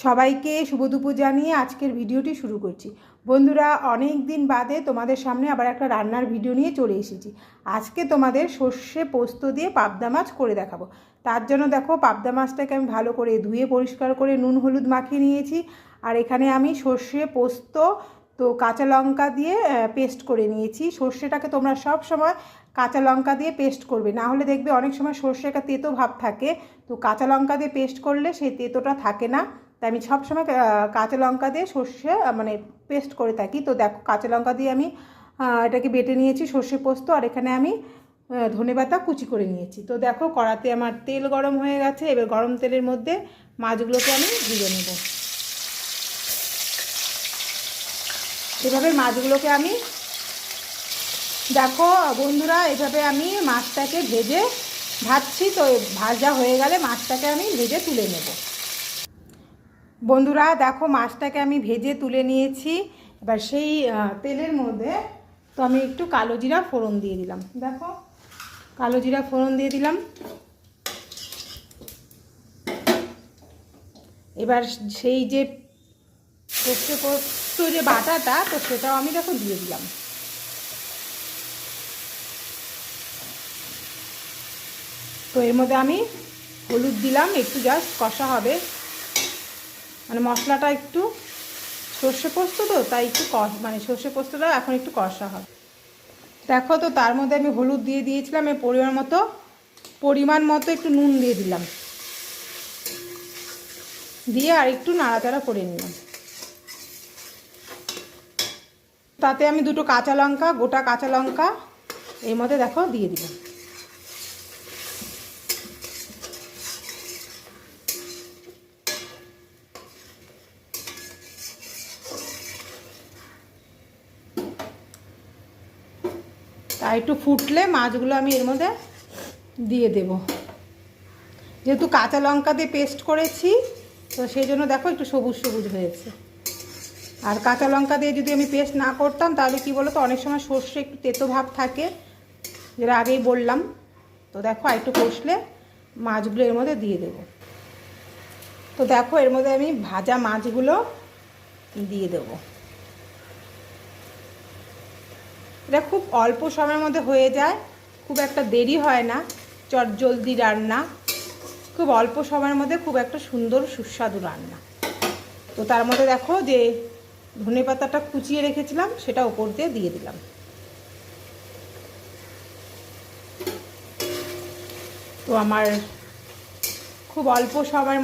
সবাইকে শুভ দুপুর জানিয়ে আজকের ভিডিওটি শুরু করছি। বন্ধুরা, অনেক দিন বাদে তোমাদের সামনে আবার একটা রান্নার ভিডিও নিয়ে চলে এসেছি। আজকে তোমাদের সর্ষে পোস্ত দিয়ে পাবদা মাছ করে দেখাবো। তার জন্য দেখো, পাবদা মাছটাকে আমি ভালো করে ধুয়ে পরিষ্কার করে নুন হলুদ মাখিয়ে নিয়েছি। আর এখানে আমি সর্ষে পোস্ত তো কাঁচা লঙ্কা দিয়ে পেস্ট করে নিয়েছি। সর্ষেটাকে তোমরা সব সময় কাঁচা লঙ্কা দিয়ে পেস্ট করবে, না হলে দেখবে অনেক সময় সর্ষে একটা তেতো ভাব থাকে। তো কাঁচা লঙ্কা দিয়ে পেস্ট করলে সেই তেতোটা থাকে না। তাই আমি সবসময় কাঁচা লঙ্কা দিয়ে সর্ষে মানে পেস্ট করে থাকি। তো দেখো, কাঁচা লঙ্কা দিয়ে আমি এটাকে বেটে নিয়েছি সর্ষে পোস্ত। আর এখানে আমি ধনেপাতা কুচি করে নিয়েছি। তো দেখো, কড়াতে আমার তেল গরম হয়ে গেছে। এবার গরম তেলের মধ্যে মাছগুলোকে আমি ভেজে নেব। এভাবে মাছগুলোকে আমি দেখো বন্ধুরা, এভাবে আমি মাছটাকে ভেজে ভাজছি। তো ভাজা হয়ে গেলে মাছটাকে আমি ভেজে তুলে নেব। বন্ধুরা দেখো, মাছটাকে আমি ভেজে তুলে নিয়েছি। এবার সেই তেলের মধ্যে তো আমি একটু কালো জিরা ফোড়ন দিয়ে দিলাম। দেখো, কালো জিরা ফোড়ন দিয়ে দিলাম। এবার সেই যে সর্ষে পোস্ত যে বাটাটা, তো সেটাও আমি দেখো দিয়ে দিলাম। তো এর মধ্যে আমি হলুদ দিলাম, একটু জাস্ট কষা হবে, মানে মশলাটা একটু সর্ষে পোস্ত তো তাই একটু মানে সর্ষে পোস্তটা এখন একটু কষা হবে। দেখো, তো তার মধ্যে আমি হলুদ দিয়ে দিয়েছিলাম, এই পরিমাণ মতো একটু নুন দিয়ে দিলাম, দিয়ে আর একটু নাড়াচাড়া করে নিলাম। তাতে আমি দুটো কাঁচা লঙ্কা, গোটা কাঁচা লঙ্কা এর মধ্যে দেখো দিয়ে দিলাম। তাই একটু ফুটলে মাছগুলো আমি এর মধ্যে দিয়ে দেব। যেহেতু কাঁচা লঙ্কা দিয়ে পেস্ট করেছি, তো সেই জন্য দেখো একটু সবুজ সবুজ হয়েছে। আর কাঁচা লঙ্কা দিয়ে যদি আমি পেস্ট না করতাম, তাহলে কি বলো তো, অনেক সময় সর্ষে একটু তেতো ভাব থাকে, যেটা আগেই বললাম। তো দেখো, একটু কষলে মাছগুলো এর মধ্যে দিয়ে দেব। তো দেখো, এর মধ্যে আমি ভাজা মাছগুলো দিয়ে দেব। এটা খুব অল্প সময়ের মধ্যে হয়ে যায়, খুব একটা দেরি হয় না, চটজলদি রান্না, খুব অল্প সময়ের মধ্যে খুব একটা সুন্দর সুস্বাদু রান্না। তো তার মধ্যে দেখো যে ধনেপাতাটা কুচিয়ে রেখেছিলাম, সেটা উপর দিয়ে দিলাম। তো আমার খুব অল্প সময়ের